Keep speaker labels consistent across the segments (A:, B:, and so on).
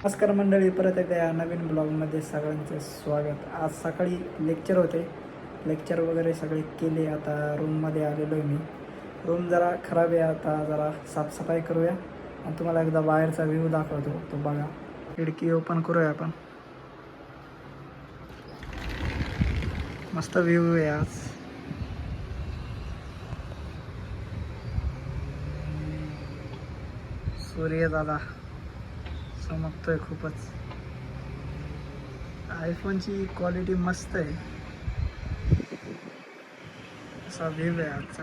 A: नमस्कार मंडळी, परत एकदा या नवीन ब्लॉगमध्ये सगळ्यांचं स्वागत. आज सकाळी लेक्चर होते, लेक्चर वगैरे सगळे केले. आता रूममध्ये आलेलो आहे मी. रूम जरा खराब आहे, आता जरा साफसफाई करूया आणि तुम्हाला एकदा बाहेरचा व्ह्यू दाखवतो. तो बघा, खिडकी ओपन करूया आपण. मस्त व्ह्यू आहे आज. सूर्य दादा चमकतोय खूपच. आयफोनची क्वालिटी मस्त आहे. असा व्ह्यू आहे आजचा.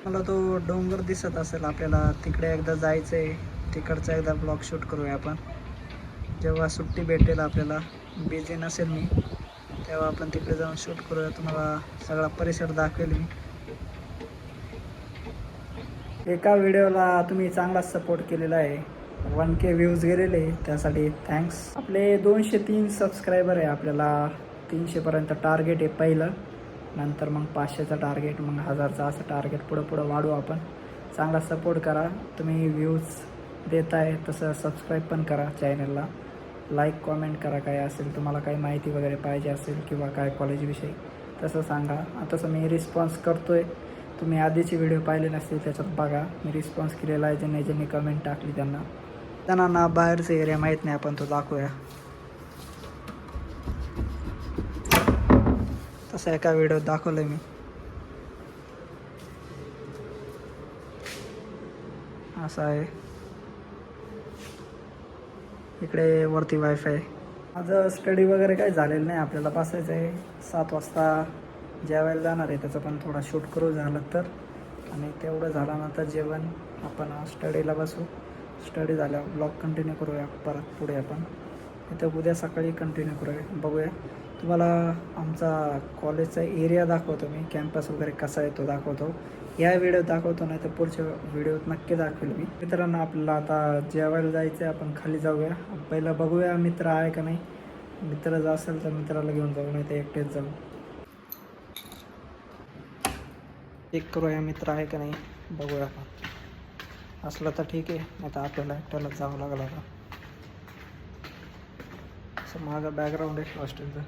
A: मला तो डोंगर दिसत असेल, आपल्याला तिकडे एकदा जायचं आहे. तिकडचा एकदा ब्लॉग शूट करूया आपण. जेव्हा सुट्टी भेटेल आपल्याला, बिझी नसेल मी, तेव्हा आपण तिकडे जाऊन शूट करूया. तुम्हाला सगळा परिसर दाखवेल मी. एका व्हिडिओला तुम्ही चांगला सपोर्ट केलेला आहे. 1K व्ह्यूज गेलेले, त्यासाठी थँक्स. आपले 203 सबस्क्रायबर आहे. आपल्याला 300पर्यंत टार्गेट आहे पहिलं, नंतर मग 500चा टार्गेट, मग 1000चा असं टार्गेट पुढं वाढवू आपण. चांगला सपोर्ट करा. तुम्ही व्ह्यूज देताय तसं सबस्क्राईब पण करा चॅनलला. लाईक कॉमेंट करा. काय असेल तुम्हाला काही माहिती वगैरे पाहिजे असेल किंवा काय कॉलेजविषयी तसं सांगा. तसं मी रिस्पॉन्स करतो आहे. तुम्ही आधीचे व्हिडिओ पाहिले नसतील त्याच्यात बघा, मी रिस्पॉन्स केलेला आहे. ज्यांनी कमेंट टाकली त्यांना ना बाहेरचं एरिया माहीत नाही, आपण तो दाखवूया. तसं एका व्हिडिओत दाखवलं आहे मी. असं आहे. इकडे वरती वायफाय. माझं स्टडी वगैरे काही झालेलं नाही. आपल्याला बसायचं आहे. 7 वाजता जेवायला जाणार आहे. त्याचं पण थोडा शूट करू झालं तर, आणि तेवढं झाल्यानंतर जेवण, आपण स्टडीला बसू. स्टडी झाल्यावर ब्लॉग कंटिन्यू करूया परत पुढे आपण. इथं उद्या सकाळी कंटिन्यू करूया. बघूया. तुम्हाला आमचा कॉलेजचा एरिया दाखवतो मी. कॅम्पस वगैरे कसा आहे तो दाखवतो. या व्हिडिओत दाखवतो, नाही तर पुढच्या व्हिडिओत नक्की दाखवेल मी. मित्रांनो, आपल्याला आता जेवायला जायचं आहे. आपण खाली जाऊया. पहिलं बघूया मित्र आहे का नाही. मित्र जर असेल तर मित्राला घेऊन जाऊ, नाही तर एकटेच जाऊ. चेक करूया मित्र आहे का नाही, बघूया आपण. असलं तर ठीक आहे, नाही तर आपल्याला एकट्यालाच जावं लागलं. आता असं माझा बॅकग्राऊंड आहे हॉस्टेलचं.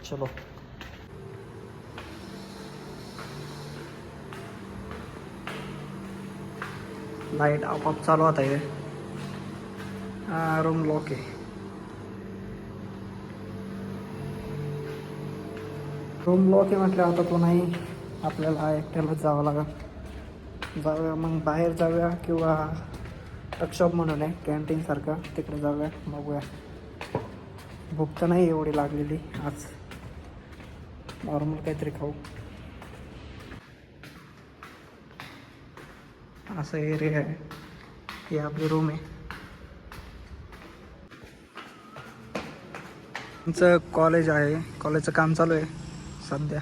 A: चलो. लाईट आपोआप चालू होता आहे. रूम लॉक आहे. रूम लॉक आहे म्हटलं, आता तो नाही, आपल्याला एकट्यालाच जावं लागेल. जाऊया मग, बाहेर जाऊया किंवा टकशॉप म्हणून आहे कॅन्टीनसारखं, तिकडे जाऊया. बघूया. भूक तर नाही एवढी लागलेली आज, नॉर्मल काहीतरी खाऊ. असं एरिया आहे. ही आपली रूम आहे. आमचं कॉलेज आहे. कॉलेजचं काम चालू आहे सध्या.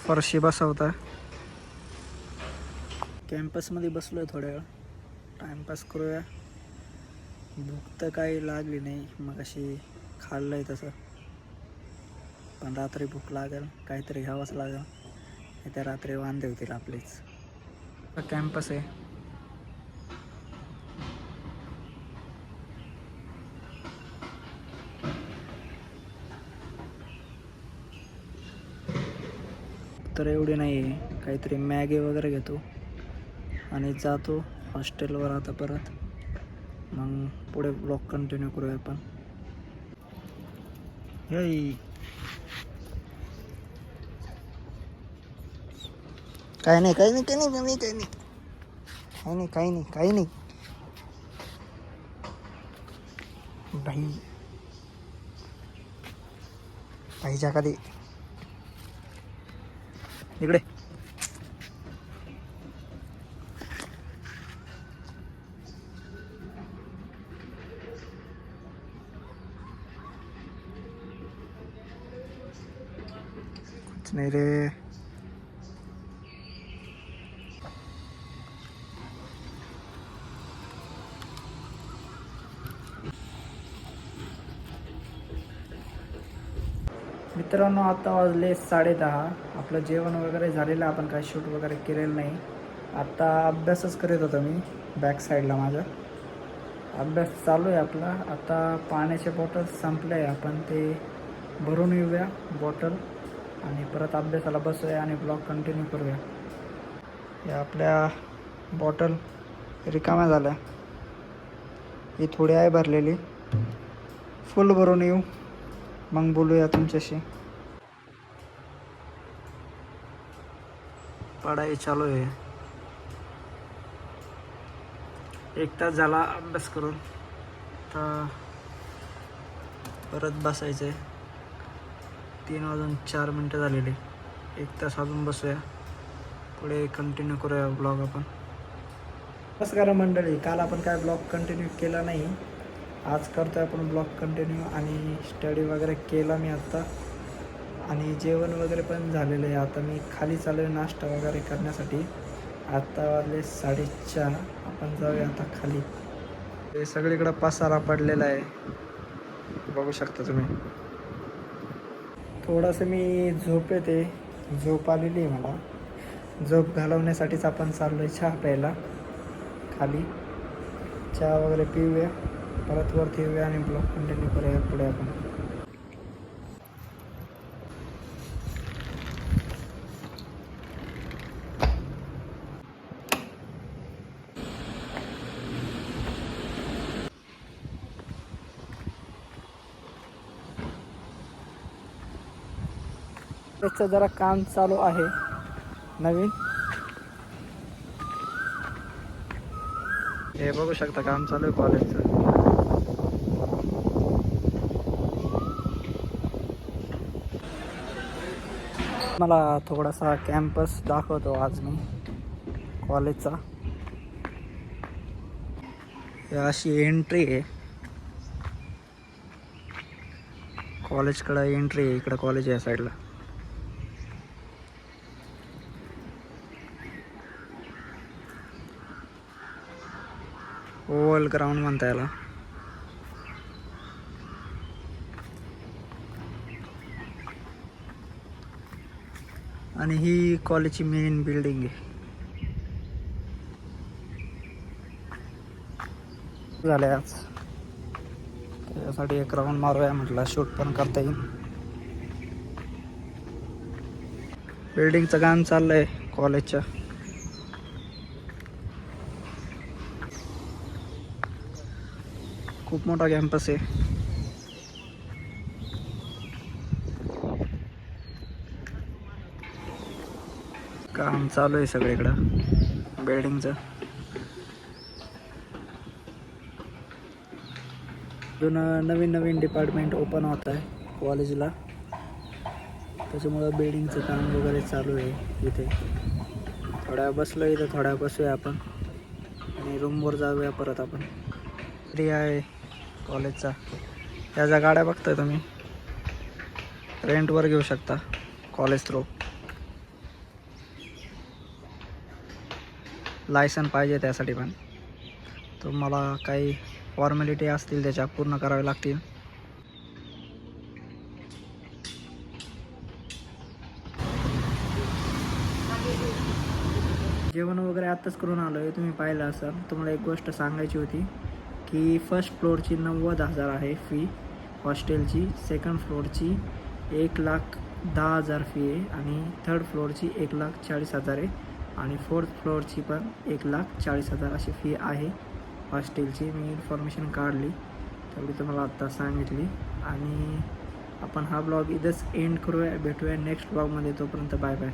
A: फरशी बसवता. कॅम्पसमध्ये बसलो आहे, थोड्या वेळ टाईमपास करूया. भूक तर काही लागली नाही, मग अशी खाल्लं आहे तसं, पण रात्री भूक लागेल, काहीतरी घ्यावंच लागेल. त्या रात्री वांदे होतील आपलेच. कॅम्पस आहे. तर एवढी नाही आहे. काहीतरी मॅगी वगैरे घेतो आणि जातो हॉस्टेलवर आता परत. मग पुढे ब्लॉग कंटिन्यू करूया आपण. काही नाही भाई, भाईच्या कधी इकडे. कुछ नाही रे. मित्रांनो आता वाजले 10:30. आपलं जेवण वगैरे झालेलं, आपण काही शूट वगैरे केलेलं नाही. आता अभ्यासच करीत होतो मी बॅक साईडला. माझा अभ्यास चालू आहे आपला. आता पाण्याचे बॉटल संपले आहे, आपण ते भरून येऊया बॉटल आणि परत अभ्यासाला बसूया आणि ब्लॉग कंटिन्यू करूया. या आपल्या बॉटल रिकाम्या झाल्या, ही थोडी आहे भरलेली, फुल भरून येऊ मग बोलूया तुमच्याशी. पढाई चालू आहे, 1 तास झाला अभ्यास करून. आता परत बसायचं आहे. 3:04 झालेले, 1 तास अजून बसूया, पुढे कंटिन्यू करूया ब्लॉग आपण. नमस्कार मंडळी, काल आपण काय ब्लॉग कंटिन्यू केला नाही, आज करतो आहे आपण ब्लॉग कंटिन्यू. आणि स्टडी वगैरे केला मी आत्ता, आणि जेवण वगैरे पण झालेलं आहे. आता मी खाली चालू आहे नाश्ता वगैरे करण्यासाठी. आत्ता वाजले 4:30. आपण जाऊया आता खाली. ते सगळीकडं पसारा पडलेला आहे, बघू शकता तुम्ही. थोडंसं मी झोप आलेली आहे मला. झोप घालवण्यासाठीच आपण चाललो आहे चहा प्यायला खाली. चहा वगैरे पिऊया, परत वरती येऊया आणि ब्लॉग कंटिन्यू करूया पुढे आपण. त्याचं जरा काम चालू आहे नवीन, हे बघू शकता काम चालू आहे कॉलेजचं. मला थोडासा कॅम्पस दाखवतो आज मी कॉलेजचा. अशी एंट्री आहे कॉलेजकडं, एंट्री आहे इकडं कॉलेज या साईडला. ओव्हल ग्राउंड म्हणता याला. आणि ही कॉलेजची मेन बिल्डिंग आहे. झाले आज, त्यासाठी एक राऊंड मारूया म्हटलं, शूट पण करता येईल. बिल्डिंगचं काम चाललंय कॉलेजच्या. खूप मोठा कॅम्पस आहे. काम चालू आहे सगळीकडं बिल्डिंगचं. अजून नवीन डिपार्टमेंट ओपन होत आहे कॉलेजला, त्याच्यामुळं बिल्डिंगचं काम वगैरे चालू आहे इथे. थोड्या बसलो इथं, थोड्या बसूया आपण आणि रूमवर जाऊया परत आपण. फ्री आहे कॉलेजचा. या ज्या गाड्या बघताय तुम्ही, रेंटवर घेऊ शकता कॉलेज थ्रू. लायसन पाहिजे त्यासाठी, पण तुम्हाला काही फॉर्मॅलिटी असतील त्याच्या पूर्ण करावे लागतील. जेवण वगैरे आत्ताच करून आलो आहे, तुम्ही पाहिलं असाल. तुम्हाला एक गोष्ट सांगायची होती की फर्स्ट फ्लोअरची 90,000 आहे फी हॉस्टेलची, सेकंड फ्लोअरची 1,10,000 फी आहे, आणि थर्ड फ्लोअरची 1,40,000 आहे, आणि फोर्थ फ्लोअरची पण 1,40,000 अशी फी आहे हॉस्टेलची. मी इन्फॉर्मेशन काढली, तेवढी तुम्हाला आत्ता सांगितली. आणि आपण हा ब्लॉग इथंच एंड करूया. भेटूया नेक्स्ट ब्लॉगमध्ये. तोपर्यंत बाय बाय.